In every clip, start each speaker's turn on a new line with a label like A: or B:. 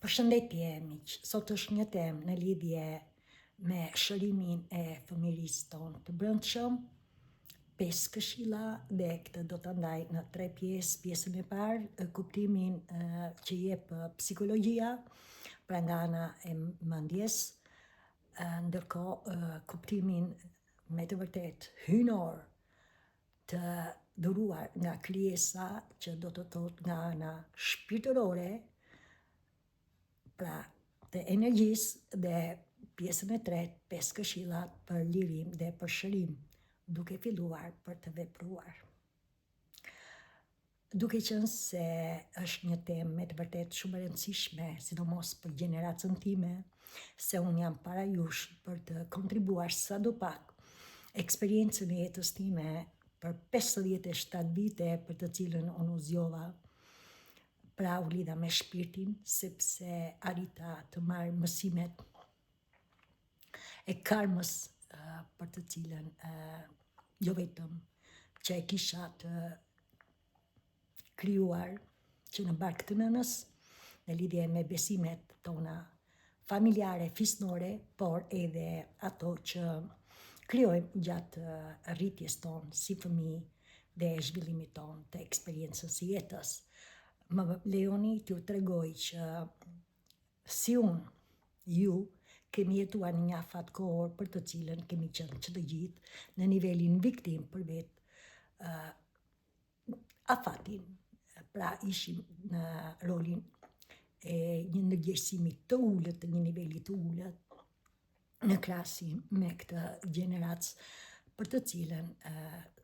A: Përshëndetje miq, sot është një temë në lidhje me shërimin e fëmijërisë tonë të brendshëm, 5 këshilla dhe këtë do ta ndaj në 3 pjesë. Pjesën e parë, kuptimin që jep psikologjia, pra nga ana e mendjes, ndërkohë kuptimin me të vërtet hynor të dhuruar nga krijesa, që do të thotë nga ana shpirtërore, pra të energjisë, dhe pjesën e tretë, 5 këshillat për lirim dhe për shërim, duke filluar për të vepruar. Duke qenë se është një temë me të vërtet shumë e rëndësishme, sidomos për gjeneracën time, se unë jam para jush për të kontribuar sadopak eksperiencën e jetës time për 57 vite, për të cilën unë u zgjova, pra u lidha me shpirtin, sepse arrita të marr mësimet e karmës, për të cilën jo vetëm që e kisha të krijuar që në barkë të nënës, në lidhje me besimet tona familjare, fisnore, por edhe ato që krijojmë gjatë rritjes tonë si fëmijë dhe zhvillimit tonë të eksperiencës së jetës. Më lejoni t'ju tregoj që si unë, ju, kemi jetuar në një afat kohor për të cilën kemi qenë që të gjithë në nivelin viktim për vetë afatin. Pra ishim në rolin e një ndërgjegjësimi të ullët, të një niveli të ullët, në krahasim me këtë gjeneracë për të cilën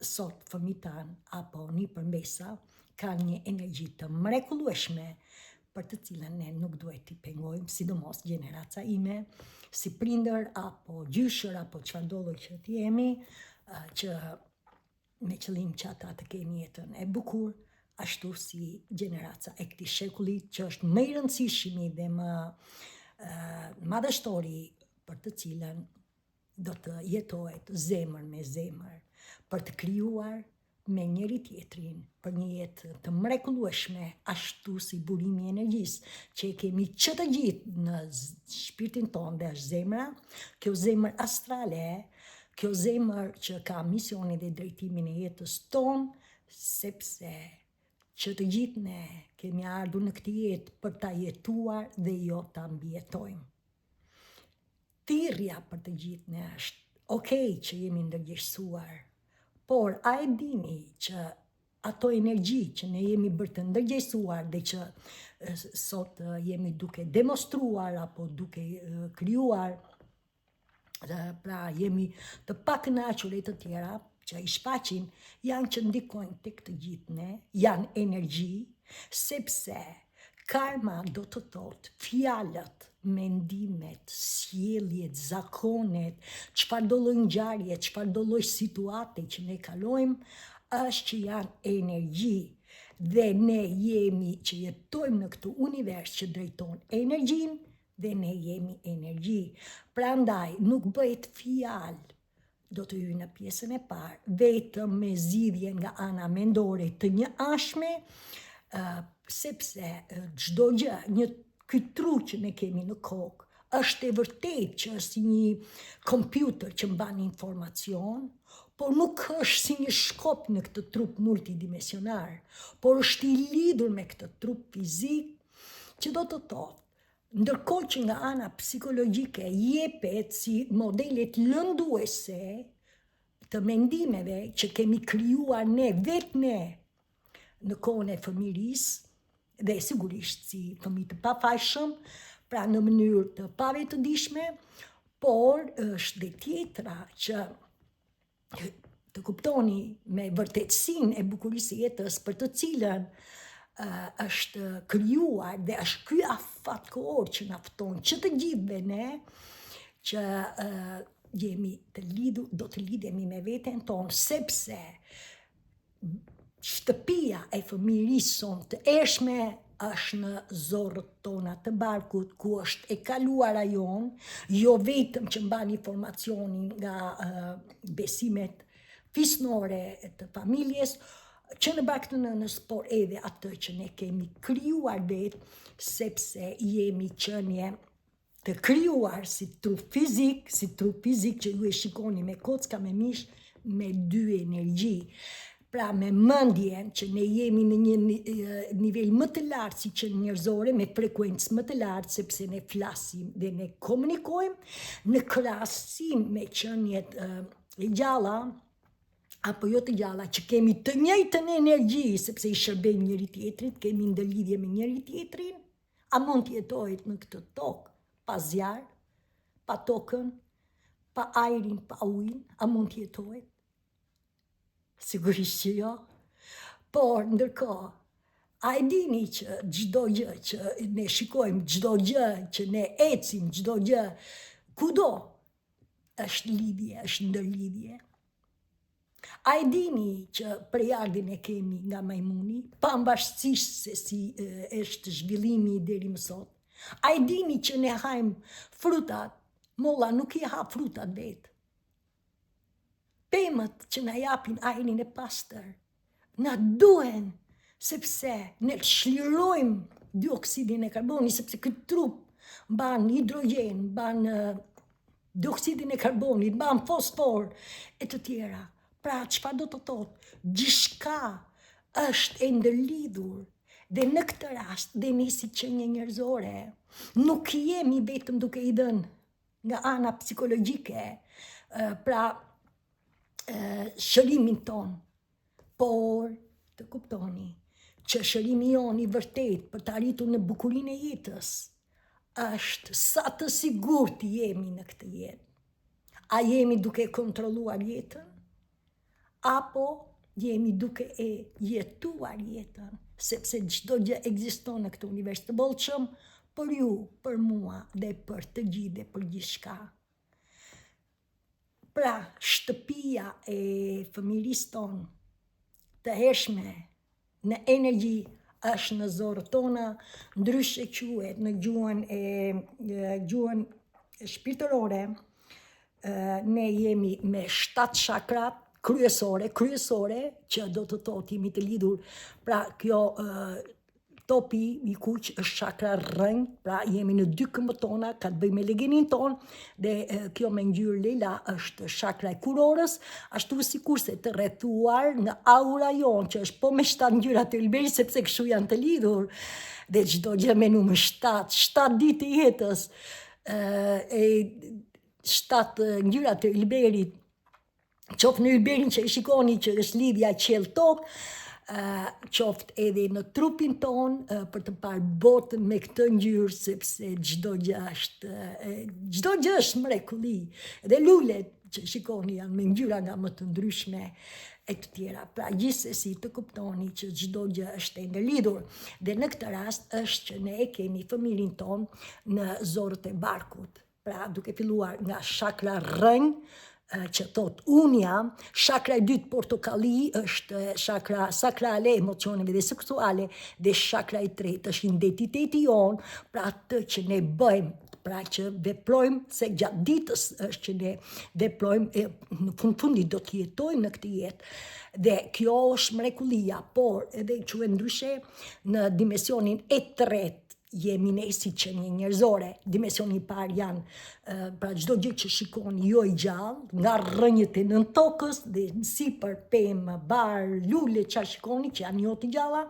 A: sot fëmijët tanë apo nipërmbesa kanë një energji të mrekullueshme për të cilën ne nuk duhet t'i pengojmë, sidomos gjeneraca ime, si prindër apo gjyshër apo çfarë do që të jemi, që me qëllim që ata të kenë jetën e bukur, ashtu si gjeneraca e këtij shekulli, që është më i rëndësishmi dhe më madhështori, për të cilën do të jetohet zemër me zemër, për të krijuar me njëri tjetrin për një jetë të mrekullueshme, ashtu si burimi i energjisë që e kemi që të gjithë në shpirtin tonë dhe është zemra, kjo zemër astrale, kjo zemër që ka misionin dhe drejtimin e jetës tonë, sepse që të gjithë ne kemi ardhur në këtë jetë për ta jetuar dhe jo ta mbijetojmë. Thirrja për të gjithë ne është okay që jemi ndërgjegjësuar, por a e dini që ato energji që ne jemi bërë të ndërgjegjësuar dhe që sot jemi duke demonstruar apo duke krijuar, pra jemi të pakënaqur e të tjera që i shfaqin, janë që ndikojnë tek të gjithë ne, janë energji, sepse karma do të thotë fjalët, mendimet, sjelljet, zakonet, çfarëdo lloj ngjarje, çfarëdo lloj situate që ne kalojmë, është që janë energji dhe ne jemi që jetojmë në këtë univers që drejton energjinë dhe ne jemi energji. Prandaj nuk bëhet fjalë, do të hyj në pjesën e parë, vetëm me zgjidhje nga ana mendore të njëanshme, sepse çdo gjë, ky tru që ne kemi në kokë, është e vërtet që është si një kompjuter që mban informacion, por nuk është si një shkop në këtë trup multidimensionar, por është i lidhur me këtë trup fizik, që do të thotë, ndërkohë që nga ana psikologjike jepet si modelet lënduese të mendimeve që kemi krijuar ne vetë ne në kohën e fëmijërisë, dhe sigurisht si fëmijë të pafajshëm, pra në mënyrë të pavetëdijshme, por është dhe tjetra që të kuptoni me vërtetësinë e bukurisë së jetës për të cilën është krijuar dhe është ky afat kohor që na fton që të gjithëve ne që jemi të lidhur, do të lidhemi me veten tonë, sepse shtëpia e fëmijërisë sonë të ershme është në zorrët tona të barkut, ku është e kaluara jonë, jo vetëm që mban informacionin nga besimet fisnore të familjes, që në baktë në por edhe atë që ne kemi krijuar vetë, sepse jemi qenie të krijuar si trup fizik që ju e shikoni me kocka me mish me dy energji. Pra me mendjen që ne jemi në një nivel më të lartë si që njerëzore, me frekuencë më të lartë, sepse ne flasim dhe ne komunikojmë në krahasim me qeniet e gjalla, apo jo të gjalla, që kemi të njëjtën energji, sepse i shërbejmë njëri tjetrit, kemi ndërlidhje me njëri tjetrin, a mund të jetojt në këtë tokë, pa zjarë, pa tokën, pa ajrin, pa ujin, a mund të jetojt? Sigurisht që jo. Por, ndërkohë, a e dini që çdo gjë që ne shikojmë, çdo gjë që ne ecim, çdo gjë, kudo, është lidhje, është ndërlidhje. A e dini që prejardhjen e kemi nga majmuni, pavarësisht se si është zhvillimi deri më sot? A e dini që ne hajmë frutat, molla nuk i ha frutat vetë. Pemët që na japin ajrin e pastër, na duhen, sepse ne çlirojmë dioksidin e karbonit, sepse këtë trup mban hidrogen, mban dioksidin e karbonit, mban fosfor e të tjera. Pra, çfarë do të thotë? Gjithçka është e ndërlidhur. Dhe në këtë rast, dhe ne si qenie njerëzore, nuk jemi vetëm duke i dhënë nga ana psikologjike, pra shërimin ton, por të kuptoni që shërimi jon i vërtet për të arritur në bukurinë e jetës është sa të sigurt jemi në këtë jetë. A jemi duke kontrolluar jetën? Apo jemi duke e jetuar jetën? Sepse çdo gjë ekziston në këtë univers të bollshëm, për ju, për mua dhe për të gjithë dhe për gjithçka. Pra, shtëpia e fëmijërisë tonë të hershme në energji është në zorët tona, ndryshe quhet në gjuhën shpirtërore, ne jemi me 7 chakrat kryesore, që do të thotë jemi të lidhur, pra kjo topi i kuq është chakra rrënjë, pra jemi në 2 këmbët tona, ka të bëjë me legenin ton, dhe kjo me ngjyrë lila është chakra e kurorës, ashtu sikurse të rrethuar në aura jon, që është po me 7 ngjyra të ylberit, sepse kështu janë të lidhur, dhe çdo gjë me numër 7 ditë të jetës, 7 ngjyra të ylberit, qoftë në ylberin që e shikoni që është lidhja qiell-tokë, qoftë edhe në trupin ton, për të parë botën me këtë ngjyrë, sepse çdo gjë është mrekulli. Dhe lulet që shikoni janë me ngjyra nga më të ndryshme e të tjera. Pra gjithsesi të kuptoni që çdo gjë është e ndërlidhur. Dhe në këtë rast është që ne kemi fëmirin ton në zorët e barkut. Pra duke filluar nga chakra rrënjë, që thot unë jam, chakra e dytë portokalli është chakra sakrale, emocioneve dhe seksuale, dhe chakra e tretë është identiteti jonë, pra atë që ne bëjmë, pra që veprojmë, se gjatë ditës është që ne veprojmë, në fundit do të jetojmë në këtë jetë. Dhe kjo është mrekullia, por edhe quhet ndryshe në dimensionin e tretë, jemi ne si qenie njerëzore. Dimensioni i parë janë, pra çdo gjë që shikoni jo i gjallë, nga rrënjët e nën tokës dhe sipër pemë, bar, lule çfarë shikoni që janë jo të gjalla,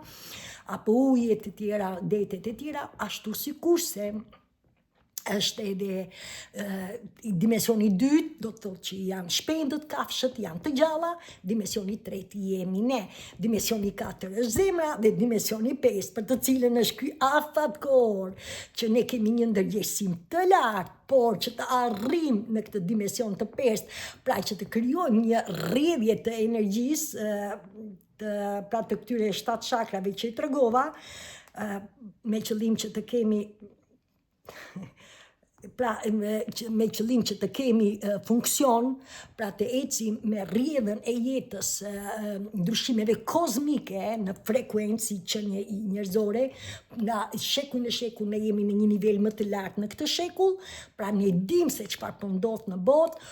A: apo ujet e tjera, detet e tjera, ashtu sikurse është edhe dimensioni i dytë, do të thotë që janë shpendët, kafshët, janë të gjalla, dimensioni i tretë jemi ne, dimensioni i katër është zemra, dhe dimensioni i pestë, për të cilën është ky afatkor, që ne kemi një ndërgjegjësim të lartë, por që të arrim në këtë dimension të pestë, pra që të krijojmë një rrjedhje të energjisë, pra të këtyre 7 chakrave që i tregova, me qëllim që të kemi pra me qëllim që të kemi funksion, pra të ecim me rrjedhën e jetës, ndryshimeve kozmike në frekuencë qenie njerëzore, nga shekull në shekull ne jemi në një nivel më të lartë në këtë shekull, pra ne dim se çfarë po ndodh në botë,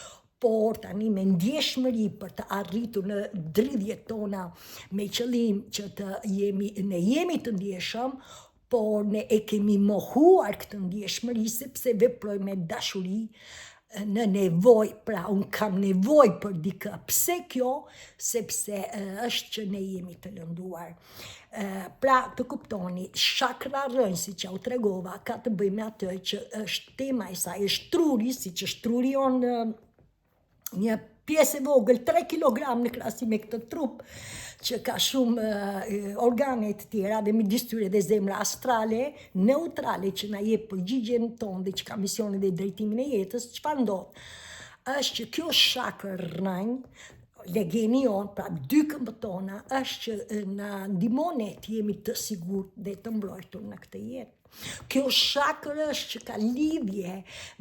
A: por tani me ndjeshmëri për të arritur në dridhjet tona me qëllim që ne jemi të ndjeshëm, por ne e kemi mohuar këtë ndjeshmëri sepse veprojmë me dashuri në nevoj, pra unë kam nevoj për dikë. Pse kjo? Sepse është që ne jemi të lënduar. Pra të kuptoni, shakra rënjë, si që u tregova, ka të bëjmë atë që është tema e saj, është truri, si që është truri onë një pjesë e vogël, 3 kg në krahasim me këtë trup, që ka shumë organe të tjera dhe midis tyre dhe zemra astrale, neutrale që na jep përgjigjen tonë dhe që ka misionin dhe drejtimin e jetës. Çfarë ndodh? Është që kjo shakër rënjë, legeni jonë, pra 2 këmbët tona, është që na ndihmon ne të jemi të sigurt dhe të mbrojtur në këtë jetë. Kjo shakër është që ka lidhje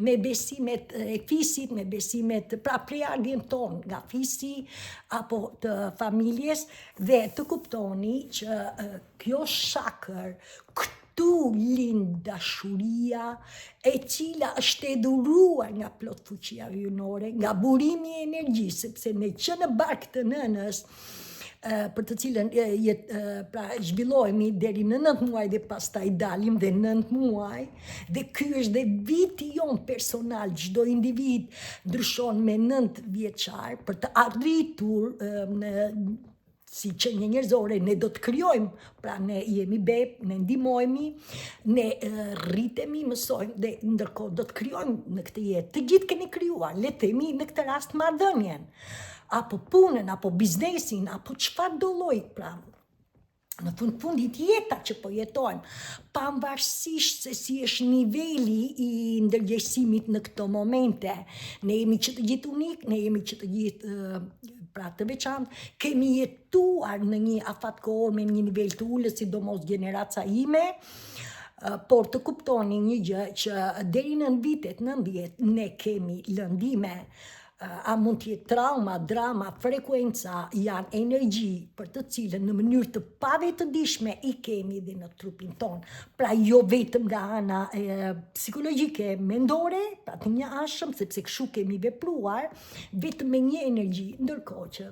A: me besimet e fisit, me besimet, pra prejardhjen tonë nga fisi apo të familjes, dhe të kuptoni që kjo shakër këtu lind dashuria e cila është e dhuruar nga plot fuqia hyjnore, nga burimi i energjisë, sepse ne që në barkë të nënës, për të cilën pra zhvillohemi deri në 9 muaj dhe pastaj dalim dhe 9 muaj, dhe ky është dhe viti jon personal. Çdo individ ndryshon me 9 vjeçar për të arritur si qenie njerëzore, ne do të krijojmë, pra ne jemi beb, ne ndihmojmë, ne rritemi, mësojmë dhe ndërkohë do të krijojmë në këtë jetë. Të gjithë keni krijuar, le të themi në këtë rast marrëdhënien, apo punën, apo biznesin, apo çfarë do lloj, pra në fundit jeta që po jetojmë, pavarësisht se si është niveli i ndërgjegjësimit në këto momente. Ne jemi që të gjithë unik, ne jemi që të gjithë pra të veçantë, kemi jetuar në një afat kohor me një nivel të ulët, sidomos generaca ime, por të kuptoni një gjë që deri në vitet 90 ne kemi lëndime. A mund t'jetë trauma, drama, frekuenca, janë energji për të cilën në mënyrë të pavetëdijshme i kemi dhe në trupin tonë. Pra jo vetëm nga ana psikologjike, mendore, pra të njëanshëm, sepse kështu kemi vepruar, vetëm me një energji, ndërkohë që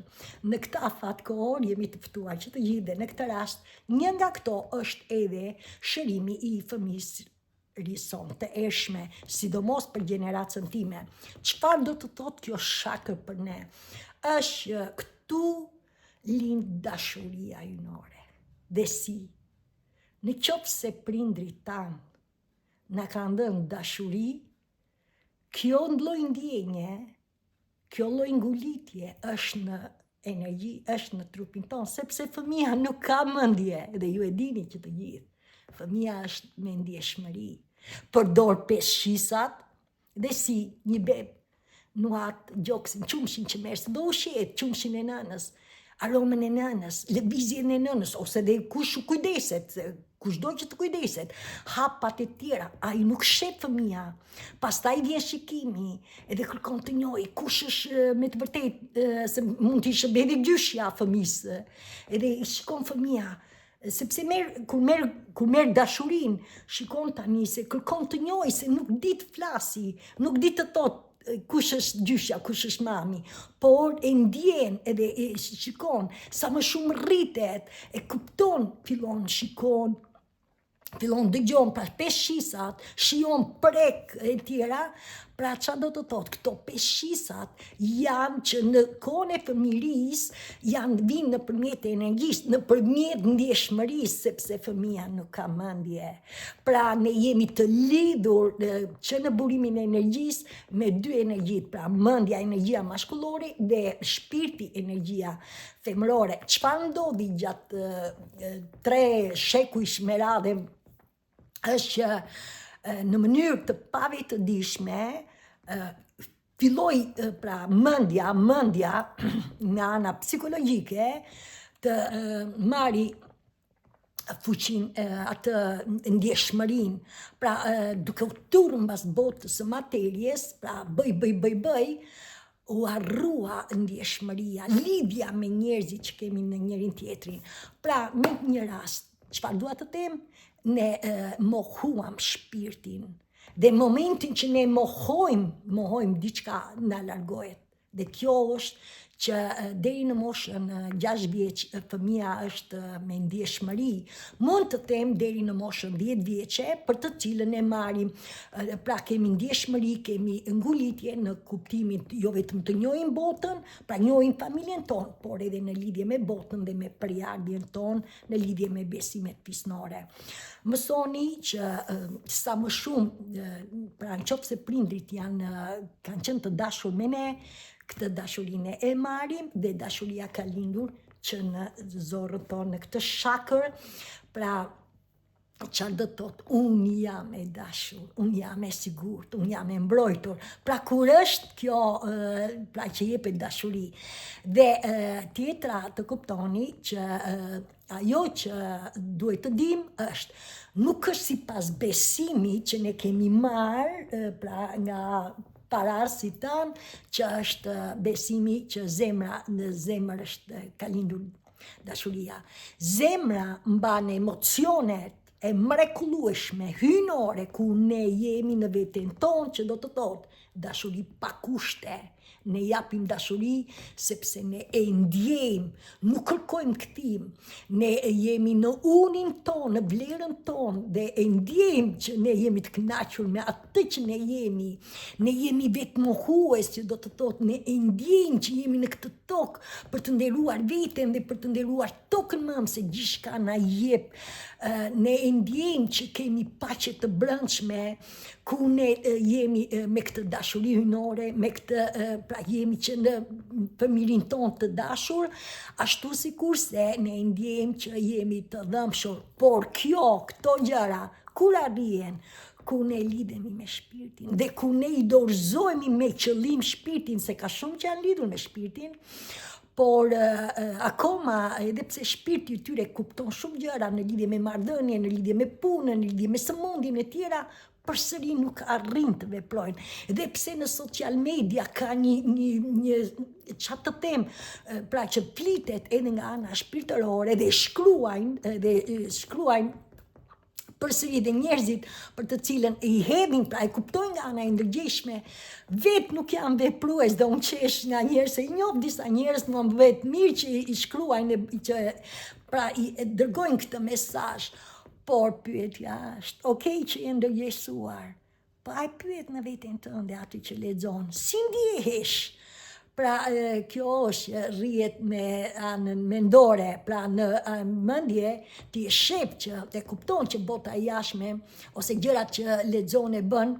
A: në këtë afat kohor jemi të ftuar që të gjithë dhe në këtë rast, një nga këto është edhe shërimi i fëmisë rison të ershme, sidomos për gjeneracën time. Çfarë do të thotë kjo shakër për ne? Është këtu lind dashuria hyjnore. Dhe si, në qoftë se prindrit tanë na kanë dhënë dashuri, kjo lloj ndjenje, kjo lloj ngulitje është në energji, është në trupin tonë, sepse fëmia nuk ka mendje, dhe ju e dini që të gjithë. Fëmia është me ndjeshmëri. Përdor 5 shisat dhe si një beb nuhat gjoksin, qumshin që merr s'do ushqet, qumshin e nënës, aromën e nënës, lëvizjen e nënës, ose dhe kush kujdeset, kushdo që të kujdeset, hapat e tjera, ai nuk sheh fëmia. Pastaj vjen shikimi, edhe kërkon të njohë kush është me të vërtetë, se mund të ishte edhe gjyshja fëmisë, edhe i shikon fëmia. Sepse kur merr dashurinë, shikon tani se kërkon të njohë, se nuk di të flasi, nuk di të thotë kush është gjyshja, kush është mami, por e ndjen edhe e shikon, sa më shumë rritet, e kupton, fillon shikon, fillon dëgjon, pra 5 shisat, shijon prek e tjera, pra qa do të thotë, këto 5 shisat janë që në kohën e fëmirisë janë vinë në përmjet e energjisë, në përmjet ndjeshmërisë, sepse fëmia nuk ka mendje. Pra ne jemi të lidhur që në burimin e energjisë me 2 energjit, pra mendja, energjia maskullore dhe shpirti, energjia femërore. Çfarë ndodhi gjatë 3 shekujsh me radhë është që në mënyrë të pavetëdijshme filloi pra mendja nga ana psikologjike të marri fuqinë, atë ndjeshmërinë, pra duke u turrë mbas botës së materjes, pra bëj, u harrua ndjeshmëria, lidhja me njerëzit që kemi në njërin tjetrin. Pra në një rast, çfarë dua të them? Ne mohuam shpirtin. Dhe momentin që ne mohojmë diçka na largohet. Dhe kjo është që deri në moshën 6 vjeç fëmia është me ndjeshmëri, mund të them deri në moshën 10 vjeçe, për të cilën e marrim, pra kemi ndjeshmëri, kemi ngulitje në kuptimin jo vetëm të njohim botën, pra njohim familjen tonë, por edhe në lidhje me botën dhe me përjardhjen tonë, në lidhje me besimet fisnore. Mësoni që sa më shumë, pra nëse prindrit kanë qenë të dashur me ne, këtë dashurinë e marrim dhe dashuria ka lindur që në zorën tonë, në këtë shakër, pra çfarë do të thotë, unë jam e dashur, unë jam e sigurt, unë jam e mbrojtur. Pra kur është kjo, pra që jepet dashuri. Dhe tjetra të kuptoni që ajo që duhet të dim është, nuk është sipas besimit që ne kemi marrë, pra nga pararësit tanë, që është besimi që në zemër është ka lindur dashuria. Zemra mban emocionet e mrekullueshme, hyjnore, ku ne jemi në veten tonë, që do të thotë dashuri pa kushte. Ne japim dashuri sepse ne e ndjejmë, nuk kërkojmë kthim. Ne jemi në unin tonë, në vlerën tonë dhe e ndjejmë që ne jemi të kënaqur me atë që ne jemi. Ne jemi vetmohues, që do të thotë ne e ndjejmë që jemi në këtë tokë për të nderuar veten dhe për të nderuar tokën më, se gjithçka na jep. Ne e ndjejmë që kemi paqe të brendshme, ku ne jemi me këtë dashuri hyjnore, me këtë, pra jemi që në familjen tonë të dashur, ashtu sikurse ne ndjejmë që jemi të dhëmshur. Por këto gjëra kur arrihen, ku ne lidhemi me shpirtin dhe ku ne I dorëzohemi me qëllim shpirtin, se ka shumë që janë lidhur me shpirtin, por akoma, edhe pse shpirti I tyre kupton shumë gjëra në lidhje me marrëdhënie, në lidhje me punën, në lidhje me sëmundjen e tjera, përsëri nuk arrin të veprojnë. Dhe pse në social media ka një çfarë të them, pra që flitet edhe nga ana shpirtërore dhe shkruajnë përsëri dhe njerëzit për të cilën I hedhin, pra e kuptojnë nga ana e ndërgjegjshme, vetë nuk janë veprues, dhe unë qesh nga njerëz, se I njoh disa njerëz më vetë mirë që I shkruajnë, që pra I dërgojnë këtë mesazh. Por pyetja është, okay që je ndërgjegjësuar, po ai pyet në veten tënde aty që lexon, si ndjehesh? Pra kjo është rrihet me anën mendore, pra në mendje ti e shep që e kupton që bota e jashtme ose gjërat që lexon e bën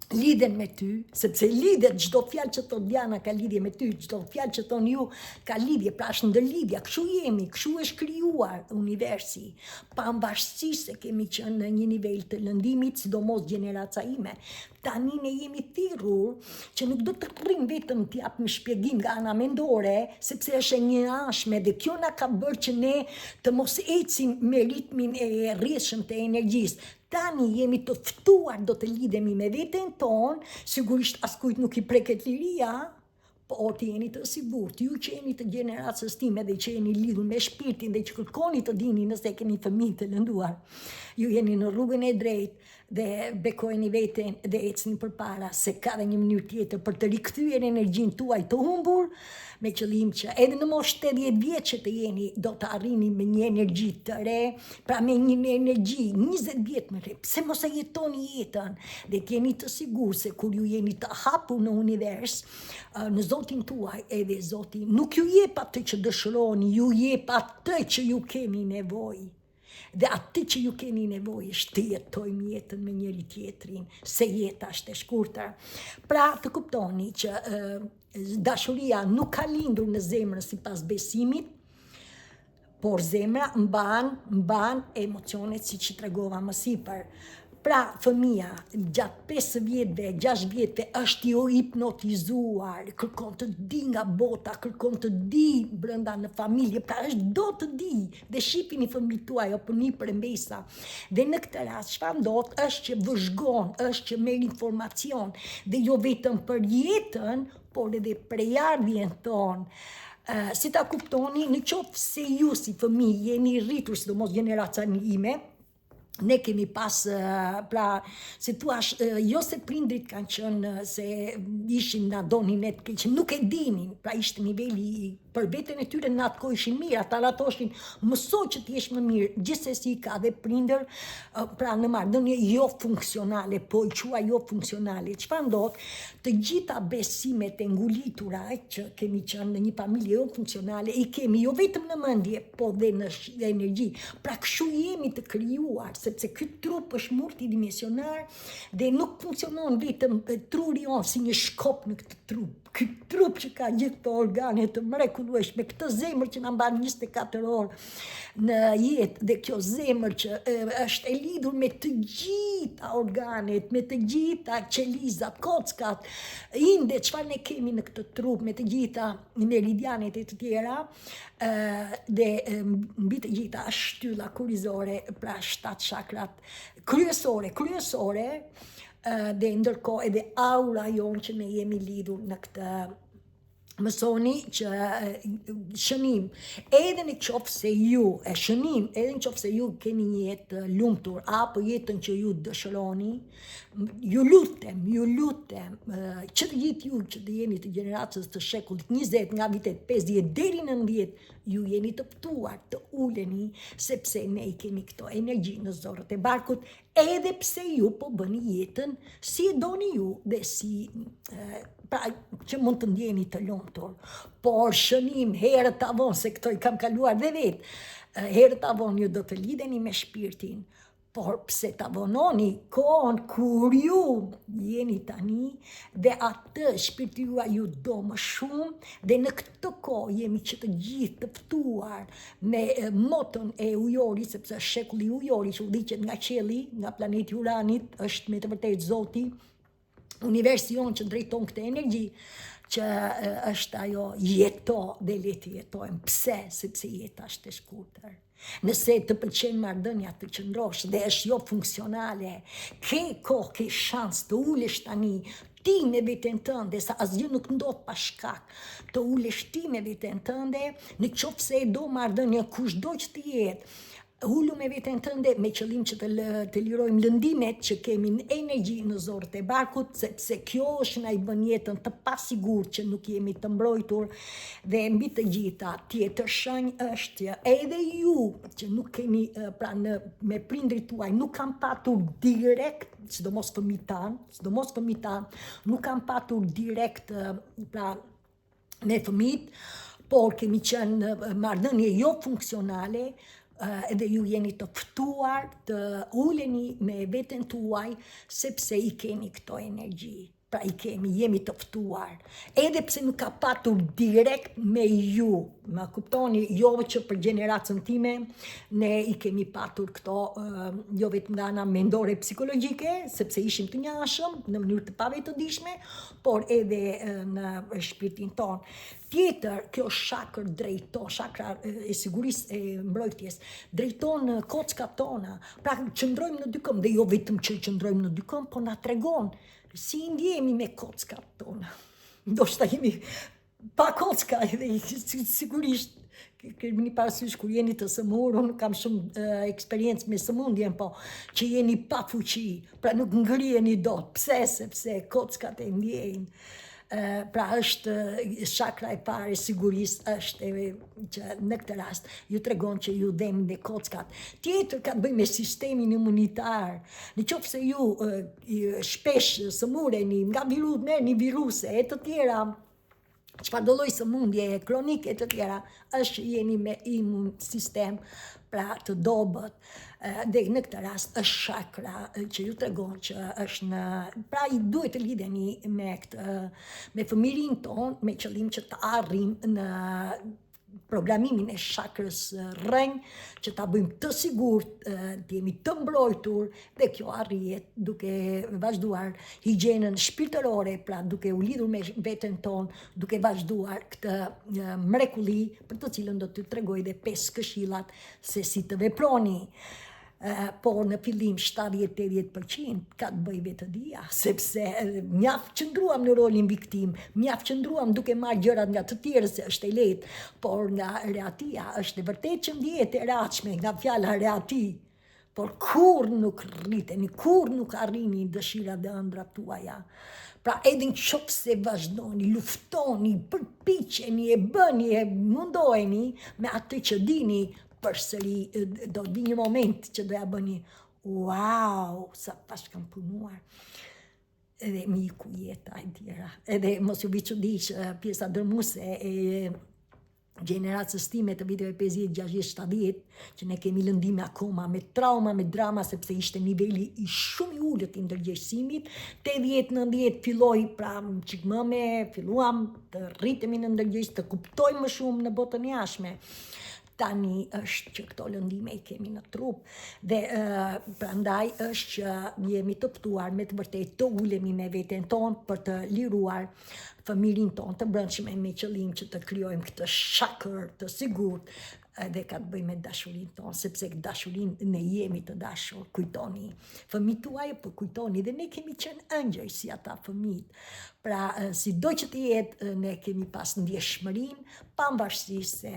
A: lidhen me ty, sepse lidhet çdo fjalë që thot Diana ka lidhje me ty, çdo fjalë që thon ju ka lidhje, pra është ndërlidhja, kështu jemi, kështu është krijuar universi, pavarësisht se kemi qenë në një nivel të lëndimit, sidomos gjeneraca ime. Tani ne jemi thirrur që nuk do të rrim vetëm të japim shpjegim nga ana mendore, sepse është e njëanshme dhe kjo na ka bërë që ne të mos ecim me ritmin e rrjedhshëm të energjisë. Tani jemi të ftuar do të lidhemi me veten tonë, sigurisht askujt nuk I preket liria, po të jeni të sigurt, ju që jeni të gjeneracës time dhe që jeni lidhur me shpirtin dhe që kërkoni të dini nëse keni fëmijë të lënduar, ju jeni në rrugën e drejtë dhe bekojeni veten dhe ecni përpara, se ka dhe një mënyrë tjetër për të rikthyer energjinë tuaj të humbur, me qëllim që edhe në moshë 80 vjeç që të jeni, do të arrini me një energji të re, pra me një energji 20 vjet më re, pse mos e jetoni jetën dhe të jeni të sigurt se kur ju jeni të hapur në univers, në Zotin tuaj, edhe Zoti nuk ju jep atë që dëshironi, ju jep atë që ju keni nevojë. Dhe atë që ju keni nevojë është të jetojmë jetën me njëri tjetrin, se jeta është e shkurtër. Pra të kuptoni që dashuria nuk ka lindur në zemrën sipas besimit, por zemra mban emocionet siç I tregova më sipër. Pra fëmia gjatë 5 vjetëve, 6 vjetëve është I hipnotizuar, kërkon të di nga bota, kërkon të di brenda në familje, pra është do të di, dhe shipini fëmijët tuaj apo një prembesa. Dhe në këtë rast çfarë ndodh është që vëzhgon, është që merr informacion dhe jo vetëm për jetën, por edhe prejardhjen tonë. Si ta kuptoni, në qoftë se ju si fëmijë jeni rritur, sidomos gjeneraca ime, ne kemi pas, pra, se thua, jo se prindrit kanë qenë se ishin na donin ne të keqim, nuk e dinin, pra ishte niveli për veten e tyre në atë kohë ishin mirë, ata la thoshin mëso që të jesh më mirë, gjithsesi ka dhe prindër, pra në marrëdhënie jo funksionale, po i quaj jo funksionale. Çfarë ndodh? Të gjitha besimet e ngulitura që kemi qenë në një familje jo funksionale, i kemi jo vetëm në mendje, po dhe në energji. Pra kështu jemi të krijuar, sepse ky trup është multidimensionar dhe nuk funksionon vetëm truri on si një shkop në këtë trup. Ky trup që ka gjithë këto organe të mrekullueshme, këtë zemër që na mban 24 orë në jetë, dhe kjo zemër që është e lidhur me të gjitha organet, me të gjitha qelizat, kockat, inde, çfarë ne kemi në këtë trup, me të gjitha meridianet e të tjera, dhe mbi të gjitha është shtylla kurrizore, pra 7 chakrat kryesore, dhe ndërkohë edhe aura jonë që ne jemi lidhur në këtë. Mësoni që shënim, edhe në qoftë se ju e shënim, edhe në qoftë se ju keni një jetë lumtur, apo jetën që ju dëshironi, ju lutem, që të gjithë ju që të jeni të gjeneratës të shekullit 20, nga vitet 50 deri në 90, ju jeni të ftuar të uleni, sepse ne i kemi këto energji në zorët e barkut, edhe pse ju po bëni jetën si e doni ju dhe si pra që mund të ndjeni të lumtur. Por shënim herët avon, se këto i kam kaluar dhe vetë, herët avon ju do të lidheni me shpirtin, por pse të avononi kohën kur ju jeni tani, dhe atë shpirti ju do më shumë, dhe në këtë kohë jemi që të gjithë të ftuar me motën e ujorit, sepse shekulli ujori që udhëhiqet nga qielli, nga planeti Uranit, është me të vërtetë Zoti, universi jonë që drejton këtë energji, që është ajo jeto dhe le të jetojmë. Pse? Sepse jeta është e shkurtër. Nëse të pëlqen marrëdhënia të qëndrosh dhe është jo funksionale, ke kohë, ke shans të ulesh tani, ti me veten tënde, sa asgjë nuk ndodh pa shkak, të ulesh ti me veten tënde, në qoftë se e do marrëdhënia kushdo që të jetë, ullu me veten tënde me qëllim që të lirojmë lëndimet që kemi në energji në zorët e barkut, sepse kjo është na i bën jetën të pasigurt që nuk jemi të mbrojtur, dhe mbi të gjitha tjetër shenjë është edhe ju që nuk keni pra me prindrit tuaj nuk kanë patur direkt, sidomos fëmijët tan, nuk kanë patur direkt pra me fëmijët, por kemi qenë marrëdhënie jo funksionale, edhe ju jeni të ftuar të uleni me veten tuaj, sepse i keni këto energji. Pra jemi të ftuar, edhe pse nuk ka patur direkt me ju, ma kuptoni, jo që për gjeneracën time, ne i kemi patur këto, jo vetëm nga ana mendore psikologjike, sepse ishim të njashëm, në mënyrë të pavetëdijshme, por edhe në shpirtin tonë. Tjetër, kjo shakër drejton, shakra e sigurisë e mbrojtjes, drejton kockat tona, pra qëndrojmë në dy këmbë, dhe jo vetëm që qëndrojmë në dy këmbë, po na tregon si ndjehemi me kockat tona. Ndoshta jemi pa kocka, dhe sigurisht kemi një parasysh kur jeni të sëmurë, unë kam shumë eksperiencë me sëmundjen, po që jeni pa fuqi, pra nuk ngriheni dot. Pse? Sepse kockat e ndjejnë. Pra është shakra e parë e sigurisë, është që në këtë rast ju tregon që ju dhem dhe kockat. Tjetër ka të bëjë me sistemin imunitar. Në qoftë se ju shpesh sëmureni nga merrni viruse e të tjera, çfarëdo lloj sëmundje kronike e të tjera, është jeni me imun sistem pra të dobët, dhe në këtë rast është shakra që ju tregon që është në, pra i duhet të lidheni me fëmirin ton, me qëllim që të arrim në programimin e shakrës rrenjë, që ta bëjmë të sigurt, të jemi të mbrojtur, dhe kjo arrihet duke vazhduar higjienën shpirtërore, pra duke u lidhur me veten tonë, duke vazhduar këtë mrekulli për të cilën do t'ju tregoj dhe 5 këshillat se si të veproni. Por në fillim 70-80% ka të bëj vetëdia, sepse mjaft qëndruam në rolin viktim, mjaft qëndruam duke marrë gjërat nga të tjerë se është e lehtë, por nga reatia është e vërtetë që ndjehet e rachme nga fjala reati, por kur nuk rriteni, kur nuk arrini dëshirat dhe ëndrat tuaja. Pra edhe në qoftë se vazhdoni, luftoni, përpiqeni, e bëni, e mundoheni me atë që dini, përsëri do vi një moment që do ja bëni, wow, sa pas kam punuar. Edhe mi iku jeta e tjera. Edhe mos ju vi çudish pjesa dërmuese e gjeneracës time të viteve 50, 60, 70, që ne kemi lëndime akoma me trauma, me drama, sepse ishte niveli i shumë i ullët i ndërgjegjësimit. 80-90 filloi, pra çik më me filluam të rritemi në ndërgjegjës, të kuptojmë më shumë në botën jashtme. Tani është që këto lëndime i kemi në trup dhe prandaj është që jemi të pëtuar me të vërtet të ulemi me veten tonë për të liruar familjen tonë të brendshme me qëllim që të krijojmë këtë shakër të sigurt dhe ka të bëjë me dashurinë tonë, sepse dashurinë ne jemi të dashur, kujtoni fëmijët tuaj, po kujtoni dhe ne kemi qenë ëngjëj si ata fëmijët. Pra sido që të jetë ne kemi pas ndjeshmërinë, pavarësisht se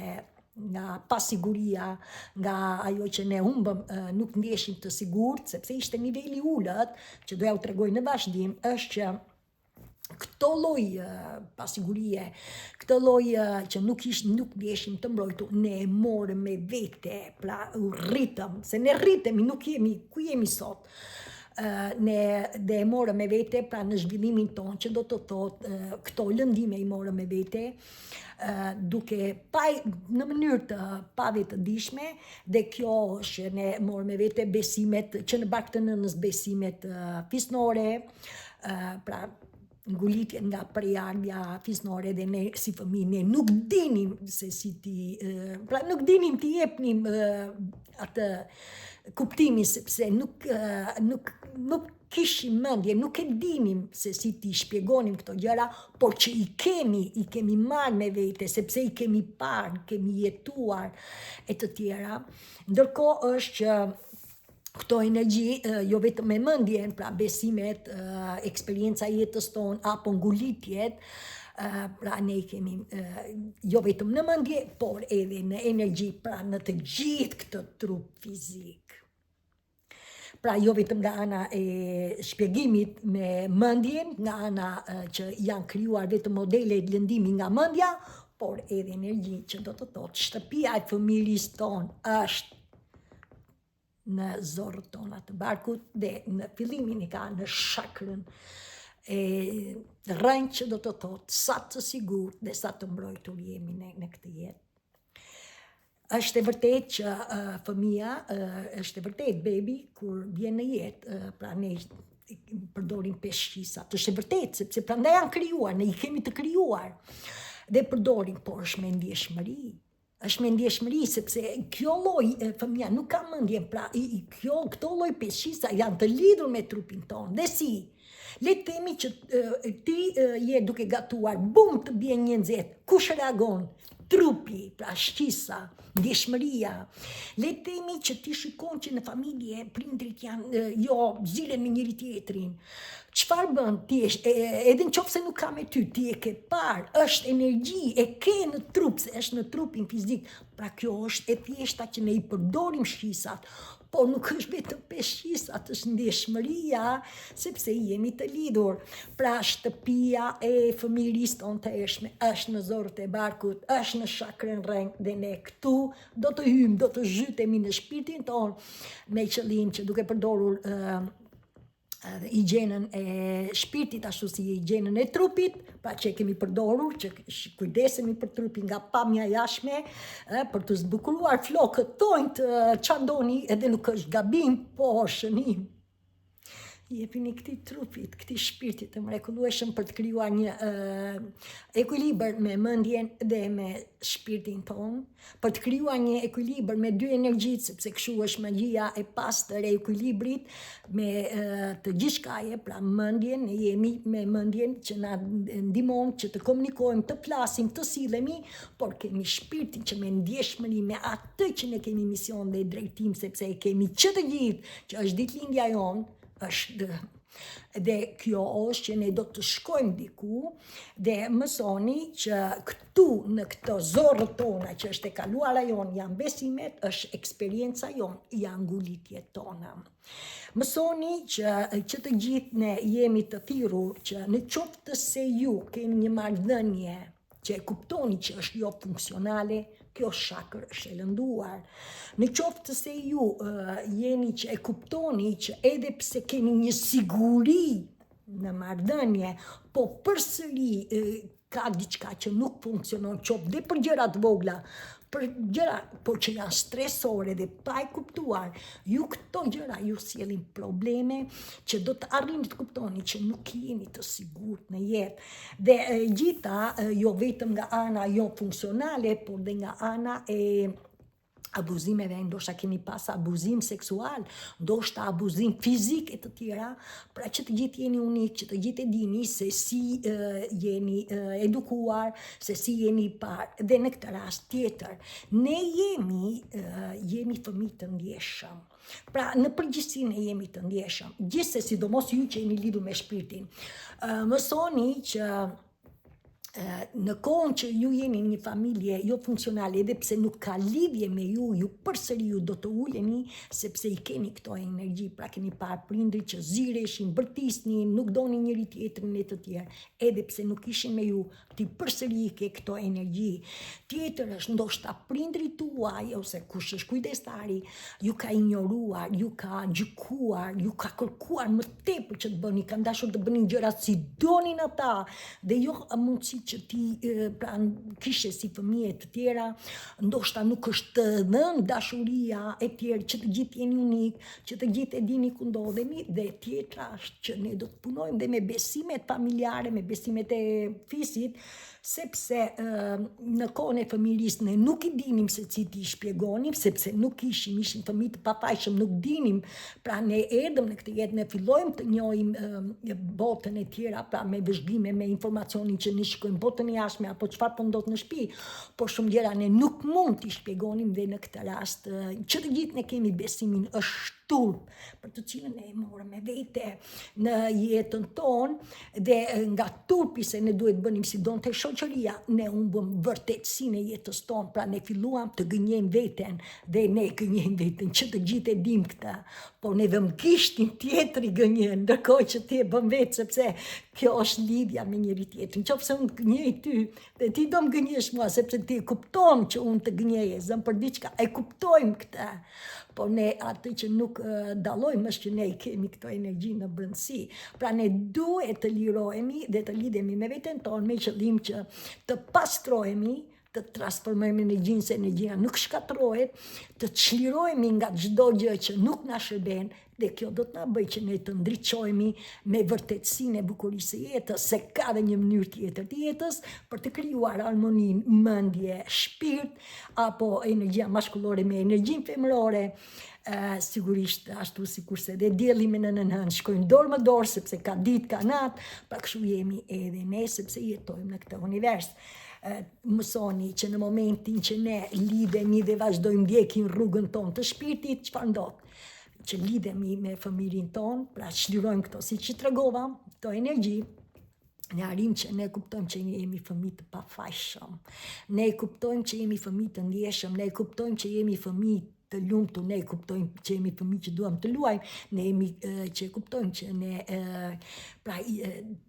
A: nga pasiguria, nga ajo që ne humbëm, nuk ndjeshim të sigurt, sepse ishte niveli ullët, që doja u tregoj në vazhdim, është që këto lloj pasigurie, këto lloj që nuk ndjeshim të mbrojtur, ne e morëm me vete, pra u rritëm, se ne rritemi, nuk jemi, ku jemi sot? Ne dhe e morëm me vete, pra në zhvillimin tonë, që do të thotë këto lëndime i morëm me vete, duke në mënyrë të pavetëdijshme, dhe kjo është ne morëm me vete besimet që në baktë nënës besimet fisnore, pra ngulitje nga prejardhja fisnore dhe ne si fëmijë ne nuk dinim se si pra nuk dinim t'i jepnim atë kuptimin, sepse nuk kishim mendje, nuk e dinim se si t'i shpjegonim këto gjëra, por që i kemi marrë me vete, sepse i kemi parë, kemi jetuar e të tjera. Ndërkohë është që këto energji, jo vetëm me mendjen, pra besimet, eksperienca jetës tonë, apo ngulitjet, pra ne i kemi jo vetëm në mendje, por edhe në energji, pra në të gjithë këtë trup fizik. Pra jo vetëm nga ana e shpjegimit me mendjen, nga ana që janë krijuar vetëm modele lëndimi nga mendja, por edhe energji që do të thotë shtëpia e familjes tonë është në zorët tona të barkut dhe në fillimin i ka në shakrën e rënjë që do të thotë sa të sigurt dhe sa të mbrojtur jemi në këtë jetë. Është e vërtet që fëmia, është e vërtet bebi kur vjen në jetë, pra ne përdorim peshqisat, është e vërtet, sepse prandaj janë krijuar, ne i kemi të krijuar dhe përdorim, por është me ndjeshmëri. Është me ndjeshmëri, sepse kjo lloj fëmia nuk ka mendje, pra këto lloj peshqisa janë të lidhur me trupin tonë. Dhe si? Le të themi që ti je duke gatuar, bum të bie një nxehtë, kush reagon? Trupi, pra shqisa, ndjeshmëria. Le të themi që ti shikon që në familje prindrit janë zilen me njëri tjetrin. Çfarë bën ti? Edhe nëse nuk ka me ty, ti e ke parë, është energji, e ke në trup, se është në trupin fizik. Pra kjo është e thjeshta që ne i përdorim shqisat, por nuk është vetëm peshqisat, është ndjeshmëria, sepse jemi të lidhur. Pra shtëpia e familjes tonë të eshme është në zorët e barkut, është në shakrën rënjë, dhe ne këtu do të hymë, do të zhytemi në shpirtin tonë me qëllim që duke përdorur higjienën e shpirtit ashtu si higjienën e trupit, pra që kemi përdorur, që kujdesemi për trupin nga pamja jashtme, për të zbukuruar flokët tonë të çandoni, edhe nuk është gabim, po shënim. Jepini këtij trupit, këtij shpirtit të mrekullueshëm për të krijuar një ekuilibër me mendjen dhe me shpirtin tonë, për të krijuar një ekuilibër me dy energjitë, sepse kështu është magjia e pastër e ekuilibrit me të gjithçkaje, pra mendjen, ne jemi me mendjen që na ndihmon që të komunikojmë, të flasim, të sillemi, por kemi shpirtin që me ndjeshmëri, me atë që ne kemi mision dhe drejtim, sepse e kemi që të gjithë, që është ditëlindja jonë, është Dhe kjo është që ne do të shkojmë diku dhe mësoni që këtu në këto zorët tona që është e kaluara jonë, janë besimet, është eksperienca jonë, janë ngulitjet tona. Mësoni që të gjithë ne jemi të thirrur që në qoftë se ju keni një marrëdhënie që e kuptoni që është jo funksionale, kjo shakër është e lënduar. Në qoftë se ju jeni që e kuptoni që edhe pse keni një siguri në marrëdhënie, po përsëri ka diçka që nuk funksionon, qoftë dhe për gjëra të vogla, për gjëra po që janë stresore dhe pa e kuptuar, ju këto gjëra ju sjellin probleme që do të arrini të kuptoni që nuk jeni të sigurt në jetë. Dhe gjitha jo vetëm nga ana jo funksionale, por dhe nga ana e abuzimeve, ndoshta keni pas abuzim seksual, ndoshta abuzim fizik e të tjera, pra që të gjithë jeni unik, që të gjithë e dini se si jeni edukuar, se si jeni parë, dhe në këtë rast tjetër, ne jemi fëmijë të ndjeshëm. Pra në përgjithësi ne jemi të ndjeshëm, gjithsesi sidomos ju që jeni lidhur me shpirtin. Mësoni që në kohën që ju jeni një familje jo funksionale, edhe pse nuk ka lidhje me ju përsëri ju do të uleni, sepse i keni këto energji, pra keni parë prindrit që zireshin, bërtisnin, nuk doni njëri tjetrin e të tjerë, edhe pse nuk ishin me ju, ti përsëri ke këto energji. Tjetër është ndoshta prindrit tuaj, ose kush është kujdestari, ju ka ignoruar, ju ka gjykuar, ju ka kërkuar më tepër që të bëni, kanë dashur të bëni gjërat si donin ata, dhe jo mundësi që ti pra kishe si fëmijë të tjera, ndoshta nuk është dhënë dashuria e tjerë, që të gjithë jeni unik, që të gjithë e dini ku ndodhemi, dhe tjetra është që ne do të punojmë dhe me besimet familjare, me besimet e fisit, sepse në kohën e fëmijërisë ne nuk i dinim se si t'i shpjegonim, sepse nuk ishin fëmijë të papajshëm, nuk dinim, pra ne erdhëm në këtë jetë, ne fillojmë të njohim botën e tjera, pra me vëzhgime, me informacionin që ne shikojmë botën e jashtme, apo çfarë po ndodh në shtëpi, por shumë gjëra ne nuk mund t'i shpjegonim, dhe në këtë rast që të gjithë ne kemi besimin është turp, për të cilën ne e morëm me vete në jetën tonë, dhe nga turpi se ne duhet bënim si donte shoqëria, ne humbëm vërtetësinë e jetës tonë, pra ne filluam të gënjejmë veten, dhe ne gënjejmë veten, që të gjithë e dim këtë, po ne vëm gishtin tjetri gënjen, ndërkohë që ti e bën vetë, sepse kjo është lidhja me njëri tjetrin. Qofse unë të gënjej ty, dhe ti do më gënjesh mua, sepse ti e kupton që unë të gënjej, zëm për diçka, e kuptojmë këtë. Po ne atë që nuk dallojmë është që ne i kemi këto energji në brendësi. Pra ne duhet të lirohemi dhe të lidhemi me veten tonë me qëllim që të pastrohemi, të transformojmë energjinë, se energjia nuk shkatërrohet, të çlirohemi nga çdo gjë që nuk na shërben, dhe kjo do të na bëjë që ne të ndriçohemi me vërtetësinë e bukurisë së jetës, se ka dhe një mënyrë tjetër të jetës për të krijuar harmoninë mendje, shpirt, apo energjia maskullore me energjinë femërore. Sigurisht ashtu sikurse dhe dielli me nënën shkojnë dorë më dorë, sepse ka ditë, ka natë, pra kështu jemi edhe ne, sepse jetojmë në këtë univers. Mësoni që në momentin që ne lidhemi dhe vazhdojmë ndjekim rrugën tonë të shpirtit, çfarë ndodh? Që lidhemi me fëmirin tonë, pra çlirojmë këto si që tregova, këto energji, ne arrim që ne kuptojmë që jemi fëmijë të pafajshëm, ne kuptojmë që jemi fëmijë të ndjeshëm, ne kuptojmë që jemi fëmijë të lumtur, ne kuptojmë që jemi fëmijë që duam të luajmë, ne jemi që kuptojmë që ne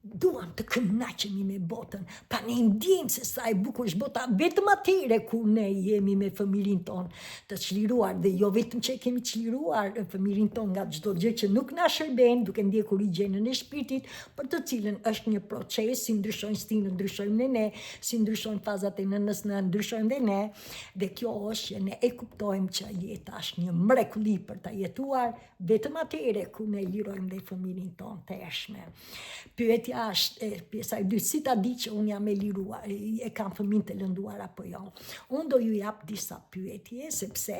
A: duam të kënaqemi me botën, pra ne ndjejmë se sa e bukur është bota, vetëm atyre ku ne jemi me fëmirin tonë të çliruar, dhe jo vetëm që kemi çliruar fëmirin tonë nga çdo gjë që nuk na shërben, duke ndjekur higjienën e shpirtit, për të cilën është një proces, si ndryshojnë stinë, ndryshojmë ne, si ndryshojnë fazat e nënës, ndryshojmë dhe ne, dhe kjo është që ne e kuptojmë që jeta është një mrekulli për ta jetuar, vetëm atyre ku ne lirojmë dhe fëmirin tonë të hershme. Pyetja është pjesa e dytë, si ta di që unë jam e liruar, e kam fëmijën të lënduar apo jo. Unë do ju jap disa pyetje, sepse